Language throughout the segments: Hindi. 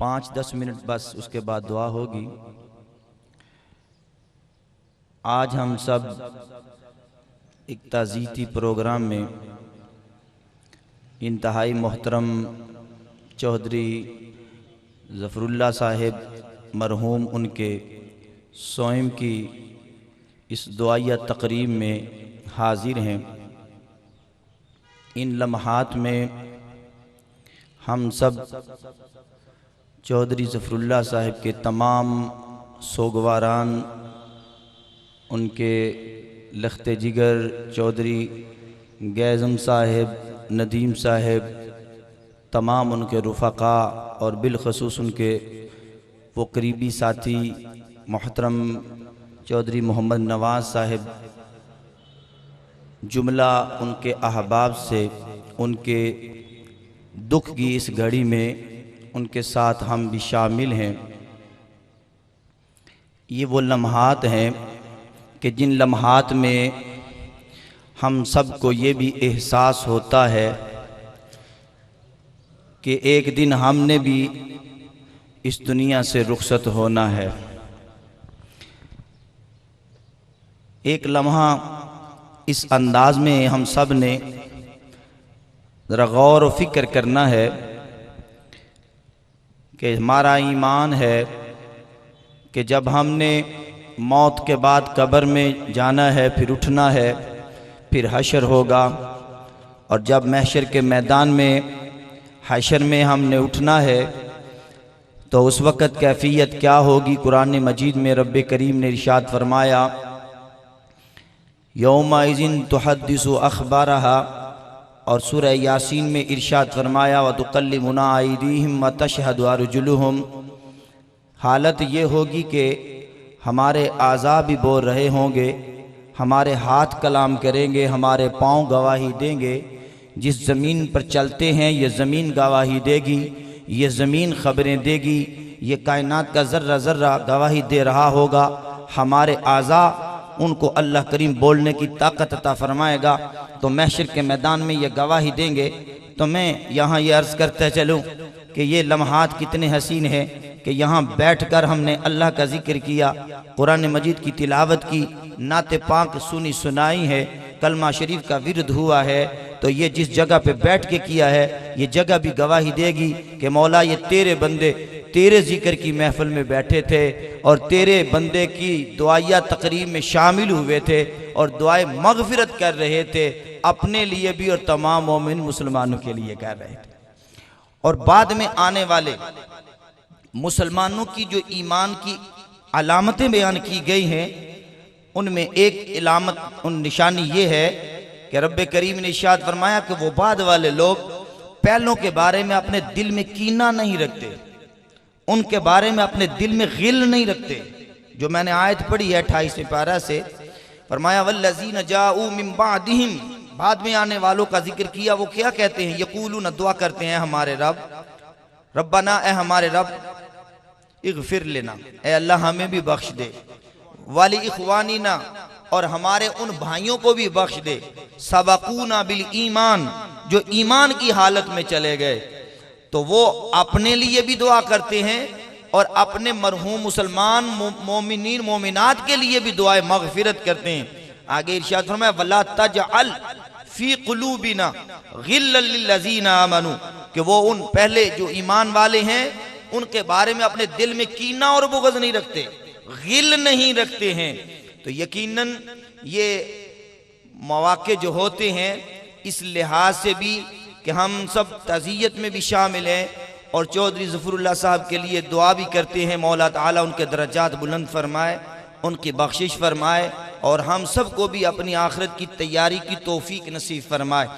5-10 मिनट बस, उसके बाद दुआ होगी। आज हम सब एक ताज़ीती प्रोग्राम में इंतहाई मोहतरम चौधरी ज़फ़रुल्लाह साहिब मरहूम उनके सोम की इस दुआया तकरीब में हाजिर हैं। इन लम्हात में हम सब चौधरी ज़फ़रुल्लाह साहिब के तमाम सोगवारान, उनके लख्ते जिगर चौधरी गैज़म साहिब, नदीम साहिब, तमाम उनके रुफ़क़ा और बिलखसूस उनके वो करीबी साथी मोहतरम चौधरी मोहम्मद नवाज़ साहिब, जुमला उनके अहबाब से उनके दुख की इस घड़ी में उनके साथ हम भी शामिल हैं। ये वो लम्हात हैं कि जिन लम्हात में हम सब को ये भी एहसास होता है कि एक दिन हमने भी इस दुनिया से रुखसत होना है। एक लम्हा इस अंदाज में हम सब ने ज़रा गौर व फिक्र करना है कि हमारा ईमान है कि जब हमने मौत के बाद कब्र में जाना है, फिर उठना है, फिर हशर होगा, और जब महशर के मैदान में हशर में हमने उठना है तो उस वक़्त कैफियत क्या होगी। कुरान मजीद में रब्बे करीम ने इरशाद फरमाया, यौमाइज़िन तुहद्दिसु अख़बारहा, और सूरह यासीन में इरशाद फरमाया व तुकल्लिमुना अयदीहिम व तशहदु अर्जुलुहुम। हालत ये होगी कि हमारे आज़ा भी बोल रहे होंगे, हमारे हाथ कलाम करेंगे, हमारे पाँव गवाही देंगे। जिस ज़मीन पर चलते हैं ये ज़मीन गवाही देगी, ये ज़मीन ख़बरें देगी, ये कायनात का ज़र्रा ज़र्रा गवाही दे रहा होगा। हमारे आज़ा उनको अल्लाह करीम बोलने की ताकत अता फरमाएगा, तो महशर के मैदान में ये गवाही देंगे। तो मैं यहाँ ये अर्ज़ करते चलूँ कि ये लम्हात कितने हसीन हैं कि यहाँ बैठकर हमने अल्लाह का जिक्र किया, कुरान मजीद की तिलावत की, नाते पाक सुनी सुनाई है, कलमा शरीफ का विरद हुआ है। तो ये जिस जगह पे बैठ के किया है ये जगह भी गवाही देगी कि मौला ये तेरे बंदे तेरे जिक्र की महफिल में बैठे थे और तेरे बंदे की दुआया तकरीब में शामिल हुए थे और दुआए मगफिरत कर रहे थे, अपने लिए भी और तमाम मोमिन मुसलमानों के लिए कर रहे थे। और बाद में आने वाले मुसलमानों की जो ईमान की अलामतें बयान की गई हैं, उनमें एक अलामत, उन निशानी ये है कि रब्बे करीम ने इरशाद फरमाया कि वो बाद वाले लोग पहलों के बारे में अपने दिल में कीना नहीं रखते, उनके बारे में अपने दिल में गिल नहीं रखते। जो मैंने आयत पढ़ी है 28वें पारा से, फरमाया वल्लज़ीना जाऊ मिन बादिहिम, बाद में आने वालों का जिक्र किया। वो क्या कहते हैं, यक़ूलून, दुआ करते हैं, हमारे रब, रब्बना, ए हमारे रब, इग़फिर लेना, ए अल्लाह हमें भी बख्श दे, वाली इख़वानीना, और हमारे उन भाइयों को भी बख्श दे, सबकूना बिल ईमान, जो ईमान की हालत में चले गए। तो वो अपने लिए भी दुआ करते हैं और अपने मरहूम मुसलमान मोमिनीन मोमिनात के लिए भी दुआए मगफिरत करते हैं। आगे इरशाद फरमाया वला तजअल फी कुलूबिना गिल्लन लिल्लज़ीना आमनू, कि वो उन पहले जो ईमान वाले हैं उनके बारे में अपने दिल में कीना और बुग़्ज़ नहीं रखते, गिल नहीं रखते हैं। तो यकीनन ये मौक़े जो होते हैं इस लिहाज से भी कि हम सब तज़ियत में भी शामिल हैं और चौधरी ज़फ़रुल्लाह साहब के लिए दुआ भी करते हैं, मौला ताला उनके दर्जात बुलंद फरमाए, उनकी बख्शिश फरमाए और हम सब को भी अपनी आखिरत की तैयारी की तौफीक नसीब फरमाए।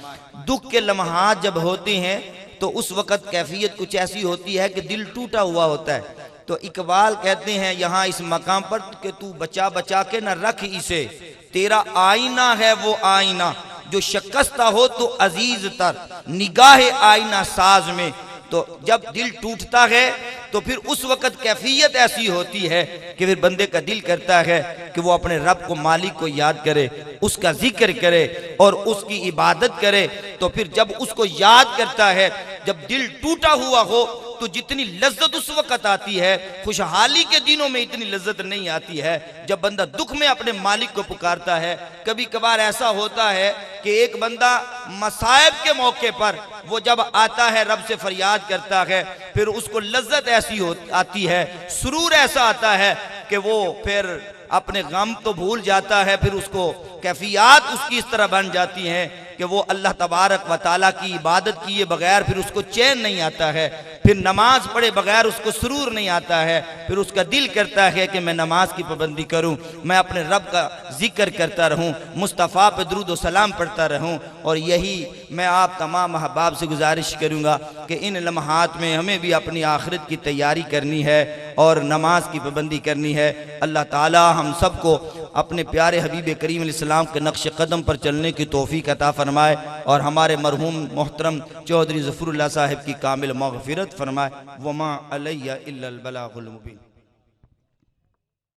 दुख के लम्हात जब होते हैं तो उस वक़्त कैफियत कुछ ऐसी होती है कि दिल टूटा हुआ होता है। तो इकबाल कहते हैं यहाँ इस मकाम पर कि तू बचा बचा के न रख इसे, तेरा आईना है वो आईना जो शिकस्ता हो तो अजीज तर, निगाह आईना साज में। तो जब दिल टूटता है तो फिर उस वक़्त कैफियत ऐसी होती है कि फिर बंदे का दिल करता है कि वो अपने रब को, मालिक को याद करे, उसका जिक्र करे और उसकी इबादत करे। तो फिर जब उसको याद करता है, जब दिल टूटा हुआ हो तो जितनी लज्जत उस वक्त आती है, खुशहाली के दिनों में इतनी लज्जत नहीं आती है जब बंदा दुख में अपने मालिक को पुकारता है। कभी कभार ऐसा होता है कि एक बंदा मसाइब के मौके पर वो जब आता है, रब से फरियाद करता है, फिर उसको लज्जत ऐसी आती है, सुरूर ऐसा आता है कि वो फिर अपने गम तो भूल जाता है, फिर उसको कैफियत उसकी इस तरह बन जाती हैं कि वो अल्लाह तबारक व ताला की इबादत किए बगैर फिर उसको चैन नहीं आता है, फिर नमाज पढ़े बगैर उसको सुरूर नहीं आता है, फिर उसका दिल करता है कि मैं नमाज की पाबंदी करूं, मैं अपने रब का जिक्र करता रहूं, मुस्तफ़ा पे दुरूद व सलाम पढ़ता रहूं। और यही मैं आप तमाम अहबाब से गुजारिश करूंगा कि इन लम्हात में हमें भी अपनी आखिरत की तैयारी करनी है और नमाज की पाबंदी करनी है। अल्लाह ताला हम सबको अपने प्यारे हबीब करीम अलैहिस्सलाम के नक्श कदम पर चलने की तौफीक अता फरमाए और हमारे मरहूम मोहतरम चौधरी ज़फ़रुल्लाह साहिब की कामिल मग़फ़िरत फरमाए। वमा अलैया इल्लल बलागुल मुबीन।